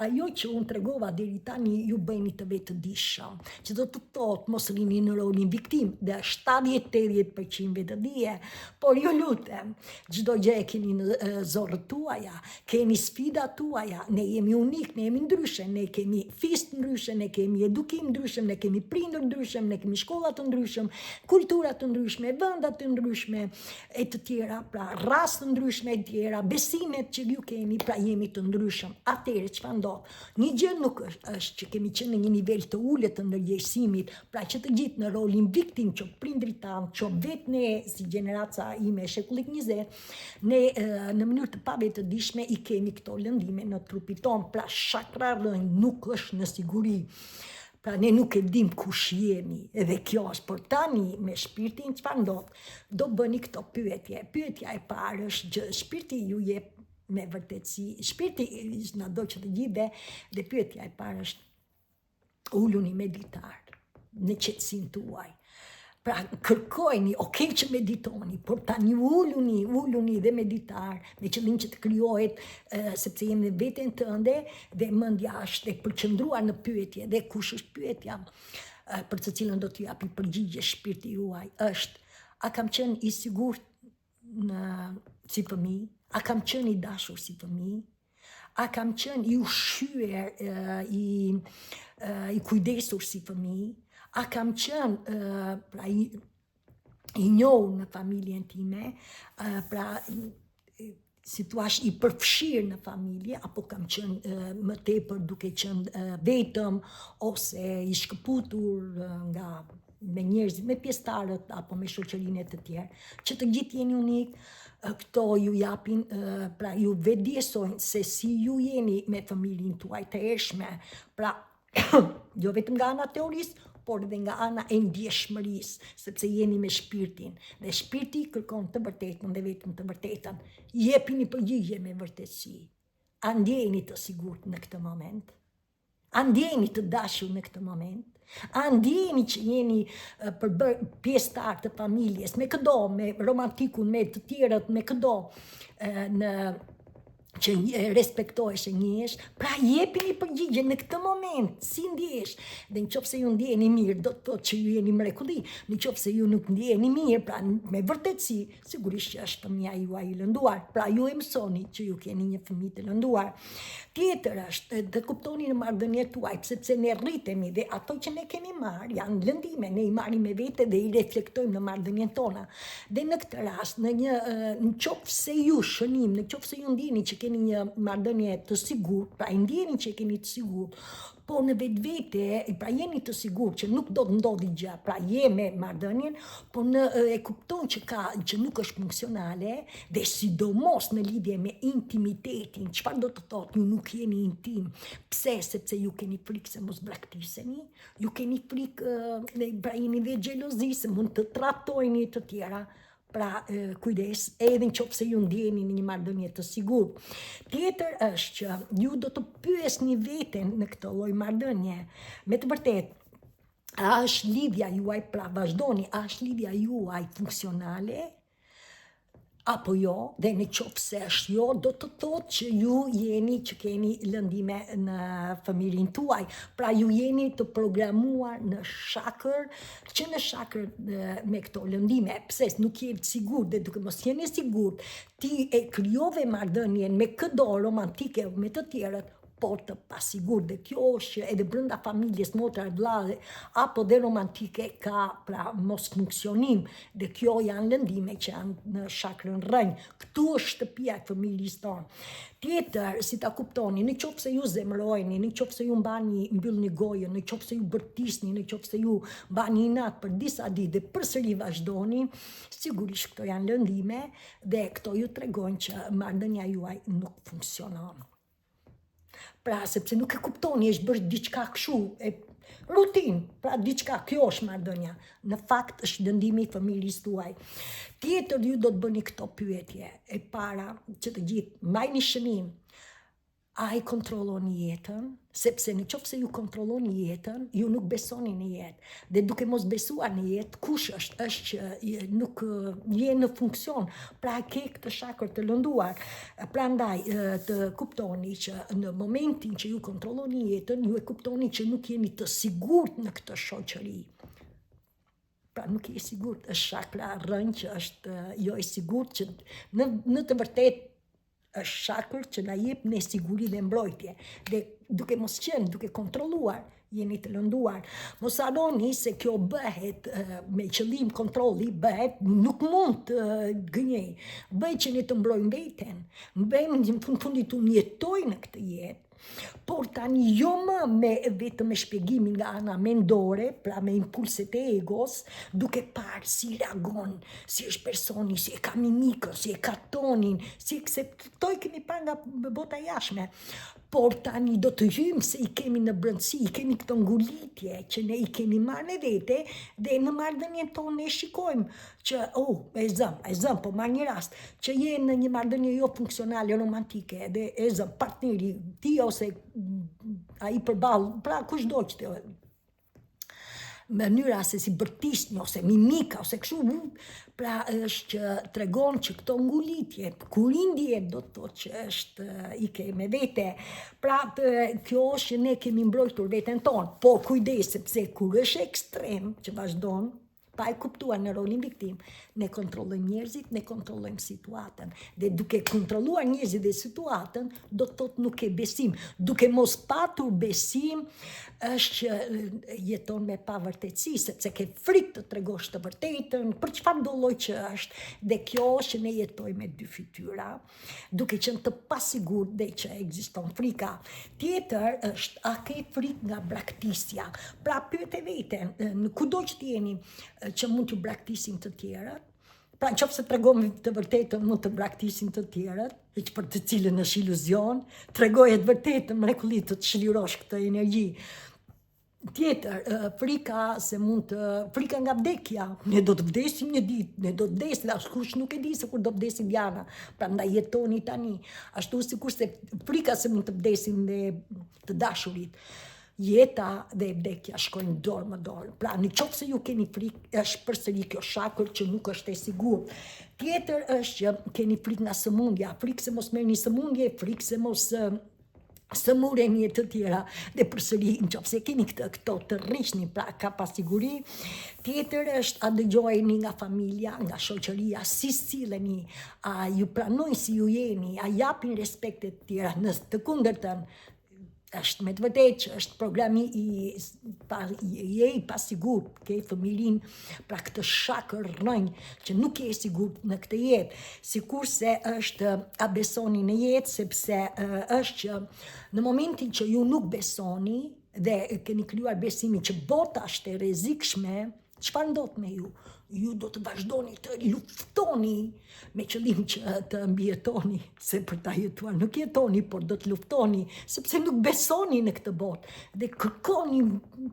A: ajo që unë tregova deri tani ju bëni të vetëdijshëm, që do të thotë mos rini në rolin viktim, dhe 70-80% vetëdije, por ju lutem, çdo gjë e keni në zorët tuaja, keni sfidat tuaja, ne jemi unik, ne jemi ndryshe, ne kemi fist ndryshe, ne kemi edukim ndryshe, ne kemi prindër ndryshe, ne kemi shkollat të ndryshme, kulturat të ndryshme, vendat të ndryshme, e të tjera, pra rast të ndryshme e tjera, besimet që ju keni, pra jemi të ndryshëm. Atëherë çfarë ndodh? Një gjë nuk është që kemi qenë në një nivel të ulët të ndërgjegjësimit, pra që të gjithë në rolin viktim që prindrit tanë, që vetë ne si gjeneraca ime e shekullit 20, ne në mënyrë të pavetëdijshme i kemi këto lëndime në trupin ton, pra shakra rënjë nuk është në siguri. Pra ne nuk e dim kush jemi, edhe kjo është, por tani me shpirtin çfarë ndodh? Do bëni këto pyetje. Pyetja e parë është që shpirti ju jep me vërtetësi, shpirti na do që të gjithë dhe pyetja e parë është uluni meditar në qetësinë tuaj. Pra kërkojni, okay që meditoni, por tani uluni dhe meditar, me qëllim që të krijohet, sepse jemi në veten tënde dhe mendja është e përqendruar në pyetje, dhe kush është pyetja për të cilën do t'ju japi përgjigje shpirti juaj, është a kam qenë i sigurt si fëmijë, a kam qenë i dashur si fëmijë, a kam qenë i ushqyer, i kujdesur si fëmijë, a kam qenë pra i njohur në familjen time, pra si thua i përfshirë në familje, apo kam qenë më tepër duke qenë vetëm ose i shkëputur nga me njerëzit, me pjesëtarët apo me shoqërinë e të tjerë, që të gjithë jeni unik. Këto ju japin, pra ju vetëdjesojnë se si ju jeni me familjen tuaj të hershme, pra jo vetëm nga ana teorisë, por edhe nga ana e ndjeshmërisë, sepse jeni me shpirtin, dhe shpirti kërkon të vërtetën dhe vetëm të vërtetën. Jepini përgjigje me vërtetësi. A ndjeni të sigurt në këtë moment? A ndjeni të dashur në këtë moment? A ndjeni që jeni pjesëtar të familjes, me këdo, me romantikun, me të tjerët, me këdo, që respektohesh e njehesh, pra jepini përgjigje në këtë moment, si ndjehesh, dhe nëse ju ndjeni mirë, do të thotë që ju jeni mrekulli, nëse ju nuk ndjeni mirë, pra me vërtetësi, sigurisht që është fëmia juaj i lënduar, pra ju e mësoni që ju keni një fëmijë të lënduar. Tjetër është të kuptoni në marrëdhëniet tuaj, sepse ne rritemi dhe ato që ne kemi marrë janë lëndime, ne i marrim me vete dhe i reflektojmë në marrëdhënien tona. Dhe në këtë rast, nëse ju shënim, nëse ju ndjeni që keni një marrëdhënie të sigurt, pra i ndjeni që keni të sigurt, po në vetvete, pra jeni të sigurt që nuk do të ndodhi gjë, pra je me marrëdhënien, po e kupton që nuk është funksionale, dhe sidomos në lidhje me intimitetin, çfarë do të thotë ju nuk jeni intim. Pse? Sepse ju keni frikë se mos braktiseni, ju keni frikë, pra jeni dhe xhelozi se mund të tratojni të tjera. Pra kujdes, edhe nëse ju ndjeni në një marrëdhënie të sigurt. Tjetër është që ju do të pyesni veten në këtë lloj marrëdhënie, me të vërtetë, a është lidhja juaj, pra vazhdoni, a është lidhja juaj funksionale, apo jo, dhe nëse është jo, do të thotë që ju jeni që keni lëndime në familjen tuaj, pra ju jeni të programuar në shakër, që në shakër me këto lëndime, pse nuk jeni sigurt, dhe duke mos jeni sigurt, ti e krijove marrëdhënien me këdo romantike me të tjerët, por të pasigurt, dhe kjo është edhe brenda familjes motra e vëlla apo dhe romantike ka pra mos funksionim, dhe kjo janë lëndime që janë në shakrën rënj. Këtu është shtëpia e familjes tonë. Tjetër, si ta kuptoni, nëse ju zemërojni, nëse ju mbyllni gojën, nëse ju bërtisni, nëse ju bani inat për disa ditë dhe përsëri vazhdoni, sigurisht këto janë lëndime dhe këto ju tregojnë që marrëdhënia juaj nuk funksionon. Pra, sepse nuk e kuptoni, është bërë diçka kështu, rutin, pra diçka, kjo është marrëdhënia. Në fakt është lëndimi i familjes tuaj. Tjetër ju do të bëni këto pyetje. E para, që të gjithë, mbajni shënim. A i kontrolloni jetën, sepse nëse ju kontrolloni jetën, ju nuk besoni në jetë. Dhe duke mos besuar në jetë, kush është që nuk je në funksion, pra ke këtë shakër të lënduar. Prandaj të kuptoni që në momentin që ju kontrolloni jetën, ju e kuptoni që nuk jeni të sigurt në këtë shoqëri. Pra nuk je sigurt, është shakra rënj që është jo e sigurt, që në të vërtetë është shakër që na jep ne siguri dhe mbrojtje. Dhe duke mos qenë, duke kontrolluar, jeni të lënduar. Mos harroni se kjo bëhet me qëllim kontrolli, nuk mund të gënjej. Bëhet që ne të mbrojmë veten, bëjmë në fundit të jetoj në këtë jetë. Por tani jo më vetëm me shpjegimin nga ana mendore, pra me impulset e egos, duke parë si reagon, si është personi, si e ka mimikën, si e ka tonin, se këto i kemi parë nga bota jashme. Por tani do të hymë se i kemi në brëndësi, i kemi këto ngulitje që ne i kemi marrë në vete dhe në marrëdhënien tonë ne shikojmë që, e zëm, po marrë një rast, që je në një marrëdhënie jo funksionale, romantike, dhe e zëm, partneri, ti ose a i përballë, pra kush do që të mënyra se si bërtisni ose mimika ose kështu, pra është që tregon që këto ngulitje, kur i ndjehet do të thotë që është i ke me vete. Pra kjo është që ne kemi mbrojtur veten tonë, por kujdes sepse kur është ekstrem që vazhdon, pa e kuptuar në rolin viktim, ne kontrollojmë njerëzit, ne kontrollojmë situatën. Dhe duke kontrolluar njerëzit dhe situatën, do të thotë nuk ke besim. Duke mos patur besim, është që jeton me pavërtetësi, sepse ke frikë të tregosh të vërtetën, për çfarë do lloj që është. Dhe kjo është që ne jetojmë me dy fytyra, duke qenë të pasigurt dhe që ekziston frika. Tjetër është a ke frikë nga braktisja. Pra pyet e veten, kudo që t'jeni, që mund t'ju braktisin të tjerët. Pra në qoftë se tregojmë të vërtetën mund të braktisin të tjerët, që për të cilën është iluzion, tregoje të vërtetën mrekullit të çlirosh këtë energji. Tjetër, frika nga vdekja, ne do të vdesim një ditë, ne do të vdesim, askush nuk e di se kur do vdesim jana, prandaj jetoni tani. Ashtu sikur se frika se mund të vdesim dhe të dashurit. Jeta dhe vdekja shkojnë dorë më dorë. Pra në qoftë se ju keni frikë, është përsëri kjo shakër që nuk është e sigurt. Tjetër është që keni frikë nga sëmundja, frikë se mos merrni sëmundje, frikë se mos sëmureni e të tjera, dhe përsëri në qoftë se keni këto të rrishni, pra ka pasiguri. Tjetër është a dëgjojeni nga familja, nga shoqëria, si silleni, a ju pranojnë si ju jeni, a japin respekt e të tjera, në të kundërtën. Është me të vërtetë që është programi i pasigurt, ke fëmirin, pra këtë shakër rrënjë që nuk je sigurt në këtë jetë, sikurse është a besoni në jetë, sepse është që në momentin që ju nuk besoni dhe keni krijuar besimin që bota është e rrezikshme, çfarë ndodh me ju? Ju do të vazhdoni të luftoni me qëllim që të mbijetoni, se për ta jetuar nuk jetoni, por do të luftoni, sepse nuk besoni në këtë botë, dhe kërkoni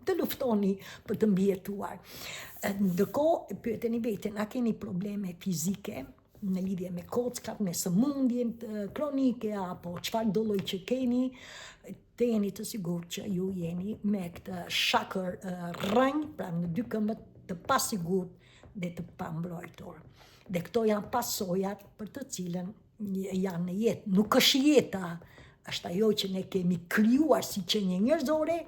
A: të luftoni për të mbijetuar. Ndërkohë, pyeteni veten, a keni probleme fizike në lidhje me kockat, me sëmundjen kronike, apo çfarë do lloj që keni, të jeni të sigurt që ju jeni me këtë shakër rrënjë, pra në dy këmbët të pasigurt dhe të pambrojtur. Dhe këto janë pasojat për të cilën janë në jetë. Nuk është jeta, është ajo që ne kemi krijuar si qenie njerëzore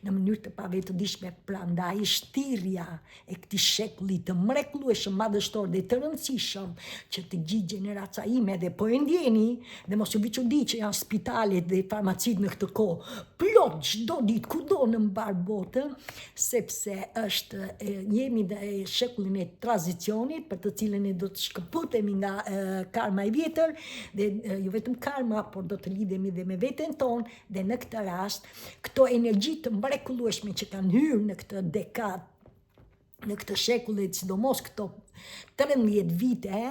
A: në mënyrë të pavetëdijshme. Prandaj shtirja e këtij shekulli të mrekullueshëm, madhështor dhe të rëndësishëm që të gjithë gjeneraca ime dhe po e ndjeni, dhe mos ju bëj çudi që janë spitalet dhe farmacitë në këtë kohë, plot çdo ditë kudo në mbar botën, sepse jemi në shekullin e tranzicionit, për të cilën ne do të shkëputemi nga karma e vjetër, dhe jo vetëm karma, por do të lidhemi dhe me veten tonë, dhe në këtë rast, këto energji të mrekullueshme që kanë hyrë në këtë dekadë, në këtë shekull, sidomos këto 13 vite,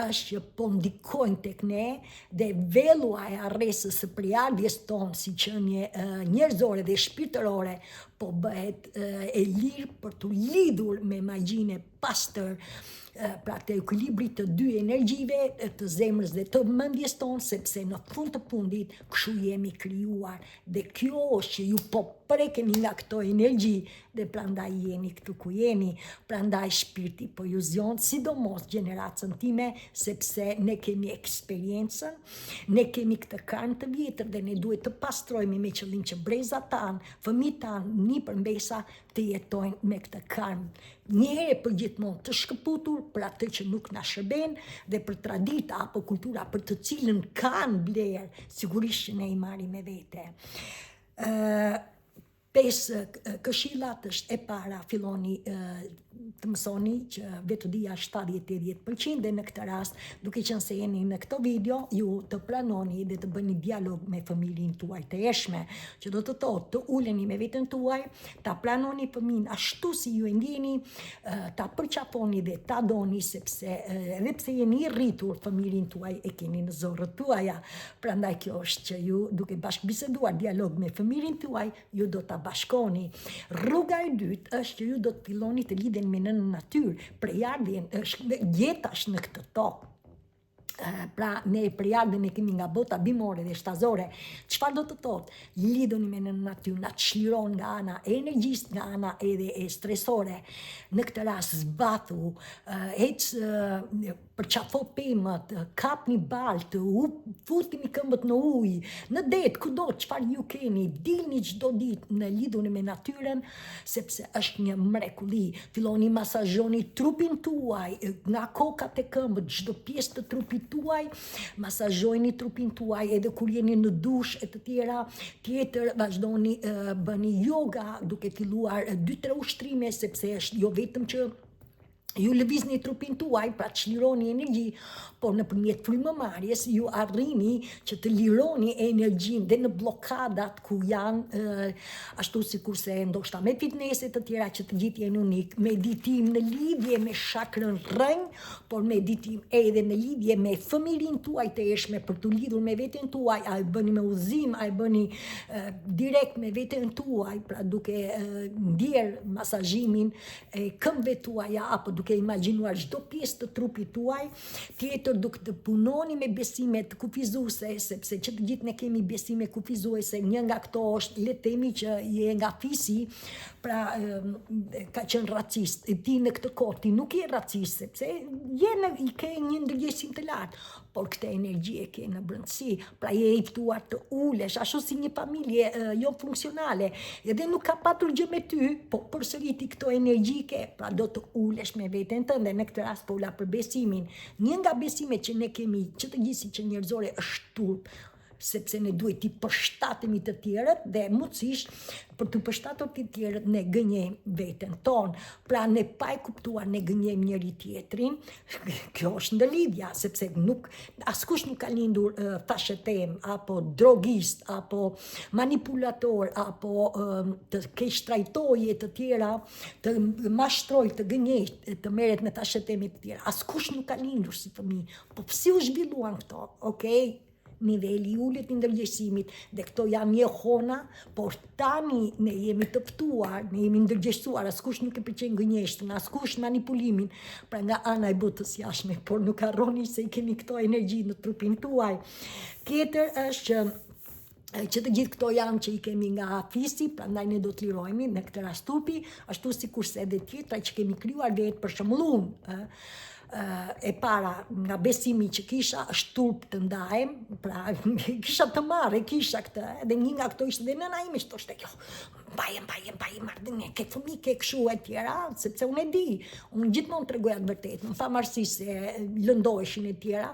A: është që po ndikojnë tek ne, dhe vellua e arresës së përjardhjes tonë si qenie njerëzore dhe shpirtërore po bëhet e lirë për të lidhur me magjinë e pastër, pra të ekuilibrit të dy energjive, të zemrës dhe të mendjes tonë, sepse në fund të fundit kështu jemi krijuar, dhe kjo është që ju po prekeni nga këto energji, dhe prandaj jeni këtu ku jeni, prandaj shpirti po ju zgjon gjeneracion, sidomos gjeneracën time, sepse ne kemi eksperiencën, ne kemi këtë karmë të vjetër dhe ne duhet të pastrojmë me qëllim që brezat tanë, fëmijët tanë, një përmbesa të jetojnë me këtë karmë. Njëherë për gjithmonë të shkëputur për atë që nuk na shërben dhe për tradita apo kultura për të cilën kanë vlerë, sigurisht që ne i marrim me vete. 5 këshillat është e para, filloni të mësoni që vetëdia 70-80% dhe në këtë rast, duke qenë se jeni në këto video, ju të pranoni dhe të bëni dialog me familjen tuaj të jeshme, që do të thotë të uleni me veten tuaj, ta pranoni fëmin ashtu si ju e ndjeni, ta përqafoni dhe ta doni, sepse edhe pse jeni i rritur, familjen tuaj e keni në zorët tuaja. Prandaj kjo është që ju duke bashkëbiseduar dialog me familjen tuaj, ju do ta bashkoni. Rruga e dytë është që ju do të filloni të lidheni me në natyrë, prejardhjen është jetash në këtë tokë. Pra ne prejardhjen e kemi nga bota bimore dhe shtazore. Çfarë do të thotë? Lidhuni me në natyrë, na çliron nga ana e energjisë, nga ana edhe e stresore. Në këtë rast zbathu, përqafo pemët, kapni baltë, futini këmbët në ujë, në det, kudo, çfarë ju keni, dilni çdo ditë në lidhuni me natyrën, sepse është një mrekulli. Filloni masazhoni trupin tuaj, nga kokat e këmbët, çdo pjesë të trupit tuaj, masazhojni trupin tuaj edhe kur jeni në dush e të tjera. Tjetër, vazhdoni bëni yoga duke filluar 2-3 ushtrime, sepse është jo vetëm që ju lëvizni trupin tuaj, pra çlironi energji, por nëpërmjet frymëmarrjes ju arrini që të lironi energjinë dhe në bllokadat ku janë ashtu sikurse ndoshta me fitnesset të tjera që të gjithë janë unik, meditim në lidhje me shakrën rrënj, por meditim edhe në lidhje me familjen tuaj të jeshme për të lidhur me veten tuaj, a e bëni me udhëzim, a e bëni direkt me veten tuaj, pra duke ndjer masazhimin e këmbëve tuaja apo duke imagjinuar çdo pjesë të trupit tuaj. Tjetër, duke të punoni me besime të kufizuese, sepse që të gjithë ne kemi besime kufizuese, një nga këto është, le të themi që je nga fisi, pra ka qenë racist. Ti në këtë kohë ti nuk je racist, sepse i ke një ndërgjegjësim të lartë, por këtë energji e ke në brendësi, pra je i ftuar të ulesh, ashtu si një familje jo funksionale, edhe nuk ka patur gjë me ty, po përsëriti këto energji ke, pra do të ulesh me veten tënde. Në këtë rast po ula për besimin. Një nga besimet që ne kemi, që të gjithë që njerëzore, është turp, sepse ne duhet t'i përshtatemi të tjerët dhe mundësisht për të përshtatur të tjerët ne gënjejmë veten tonë. Pra ne pa e kuptuar ne gënjejmë njëri tjetrin. Kjo është ndërlidhja, sepse askush nuk ka lindur fashetem, apo drogist, apo manipulator, apo të keq trajtoje të tjera, të mashtroj, të gënjej, të merret me fasheteme të tjera. Askush nuk ka lindur si fëmijë. Po si u zhvilluan këto? Okej? Niveli ullet i ndërgjegjësimit dhe këto janë një hona, por tani ne jemi të ftuar, ne jemi ndërgjegjësuar, askush nuk e pëlqen gënjeshtën, askush manipulimin, pra nga ana e botës jashtme, por nuk harroni se i keni këto energji në trupin tuaj. Tjetër është që të gjithë këto janë që i kemi nga fisi, prandaj ne do të lirojmë në këtë rast trupi, ashtu sikurse edhe tjetra që kemi krijuar vetë, për shembull unë, e para nga besimi që kisha është turp të ndajem, pra kisha të marrë, kisha këtë, edhe një nga këto ishte dhe nëna ime që thoshte kjo, mbaj marrëdhënie, ke fëmijë, ke kështu e tjera, sepse unë e di, unë gjithmonë tregoja të vërtetën, pa marrësi se lëndoheshin e tjera.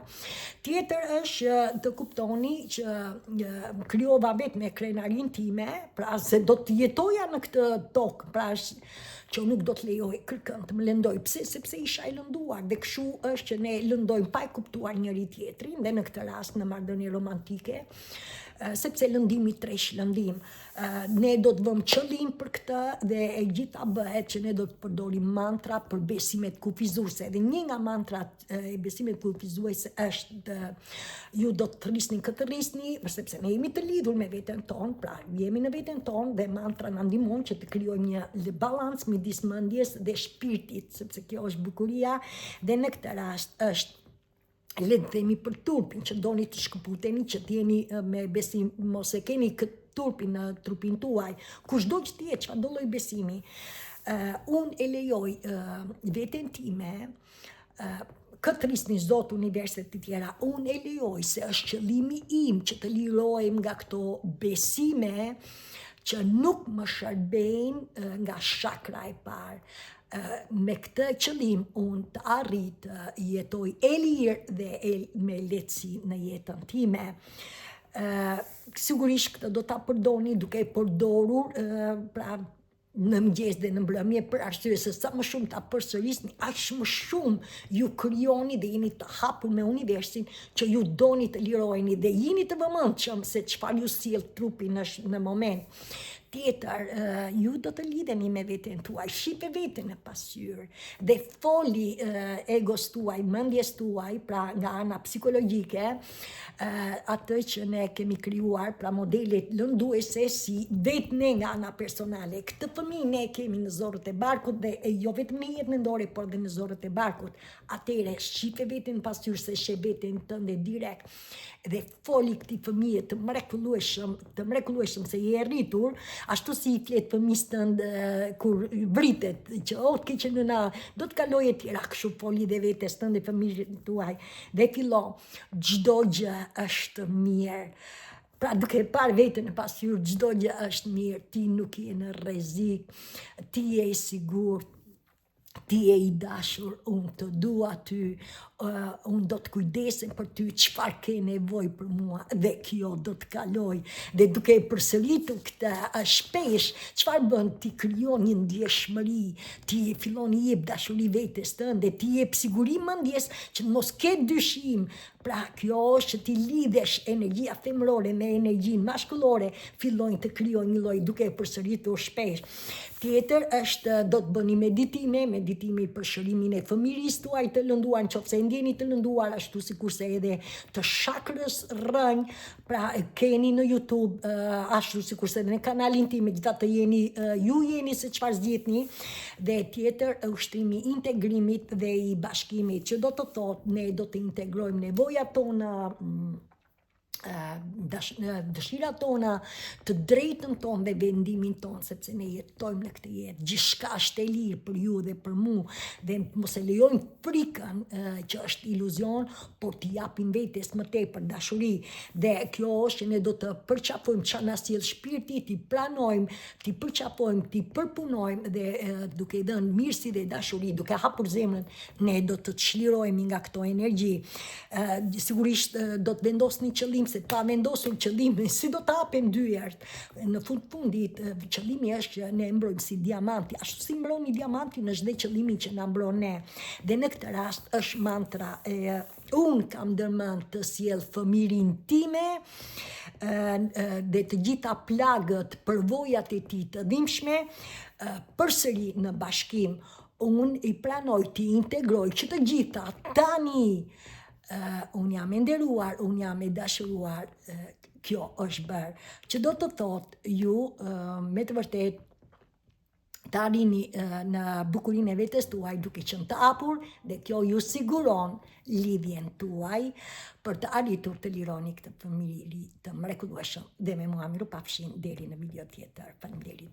A: Tjetër është të kuptoni që krijova vetë me krenarin time, pra se do të jetoja në këtë tokë, pra që nuk do të lejoj kërkën të më lëndoj. Pse? Sepse isha e lënduar dhe kështu është që ne lëndojmë pa e kuptuar njëri tjetrin dhe në këtë rast në marrëdhënie romantike, sepse lëndimi tresh lëndim. Ne do të vëmë qëllim për këtë dhe e gjitha bëhet që ne do të përdorim mantra për besimet kufizuese. Dhe një nga mantrat e besimet kufizuese është ju do të rrisni këtë rrisni, sepse ne jemi të lidhur me veten tonë, pra jemi në veten tonë dhe mantra na ndihmon që të krijojmë një balans midis mendjes dhe shpirtit, sepse kjo është bukuria dhe në këtë rast është le të themi për turpin, që doni të shkëputeni, që t'jeni me besim, mos e keni këtë turpin në trupin tuaj, kushdo që t'je, çfarëdo lloj besimi. Unë e lejoj veten time, këtë rrisni Zot universitet të tjera, unë e lejoj se është qëllimi im që të lirohem nga këto besime që nuk më shërbejnë nga shakra e parë. Me këtë qëllim unë të arrit jetoj e lirë dhe me lehtësi në jetën time. Sigurisht këtë do ta përdorni duke përdorur pra në mëngjes dhe në mbrëmje për arsye se sa më shumë ta përsërisni, aq më shumë ju krijoni dhe jeni të hapur me universin që ju doni të liroheni dhe jeni të vëmendshëm se çfarë ju sjell trupi në moment. Tjetër, ju do të lidheni me veten tuaj, shipe veten në pasqyrë dhe foli egos tuaj, mendjes tuaj, pra nga ana psikologjike, atë që ne kemi krijuar, pra modelet lënduese si vetëm nga ana personale. Këtë fëmijë ne kemi në zorët e barkut dhe jo vetëm në jetën mendore, por edhe në zorët e barkut. Atëre shipe veten në pasqyrë se sheh veten tënde direkt dhe foli këtij fëmijë të mrekullueshëm se i e rritur, ashtu si i flet fëmijës tënd kur vritet, që ke që nëna do të kaloj e tjera, kështu foli dhe vetes tënde fëmijës tuaj dhe fillo, çdo gjë është mirë. Pra duke parë veten në pasqyrë, çdo gjë është mirë, ti nuk je në rrezik, ti je i sigurt, ti je i dashur, unë të dua ty, unë do të kujdesem për ty, çfarë ke nevojë për mua dhe kjo do të kaloj. Dhe duke e përsëritur këtë shpesh, çfarë bën? Ti krijon një ndjeshmëri, ti fillon i jep dashuri vetes tënde, ti jep siguri mendjes që mos ke dyshim. Pra kjo është që ti lidhesh energjia femërore me energjinë mashkullore, fillojnë të krijojnë një lloj duke e përsëritur shpesh. Tjetër është do të bëni meditimi për shërimin e fëmijërisë tuaj të lënduar, nëse ndjeni të lënduar ashtu sikurse edhe të shakrës rrënj, pra keni në YouTube ashtu sikurse edhe në kanalin tim, megjithatë ju jeni se çfarë zgjedhni. Dhe tjetër ushtrimi i integrimit dhe i bashkimit, që do të thotë ne do të integrojmë nevojat tona, dëshirat tona, të drejtën tonë dhe vendimin tonë, sepse ne jetojmë në këtë jetë. Gjithçka është e lirë për ju dhe për mua dhe mos e lejojmë frikën që është iluzion, por t'i japim vetes më tepër dashuri. Dhe kjo është që ne do të përqafojmë çfarë na sjell shpirti, t'i pranojmë, t'i përqafojmë, t'i përpunojmë dhe duke i dhënë mirësi dhe dashuri, duke hapur zemrën, ne do të çlirohemi nga këto energji. Sigurisht do të vendosni qëllim, se pa vendosur qëllimin, si do të hapen dyert. Në fundit, qëllimi është që ne mbrojmë si diamanti, ashtu si mbroni diamantin është dhe qëllimi që na mbron ne. Dhe në këtë rast është mantra unë kam dërmend të sjell fëmirin time dhe të gjitha plagët, përvojat e tij të dhimbshme, përsëri në bashkim. Unë i pranoj të integroj që të gjitha tani. Unë jam e nderuar, unë jam e dashuruar, kjo është bërë. Që do të thotë ju me të vërtet të arrini në bukurinë e vetes tuaj duke qenë të hapur dhe kjo ju siguron lidhjen tuaj për të arritur të lironi këtë fëmijëri të mrekullueshëm. Dhe me mua mirupafshim deri në video tjetër. Faleminderit.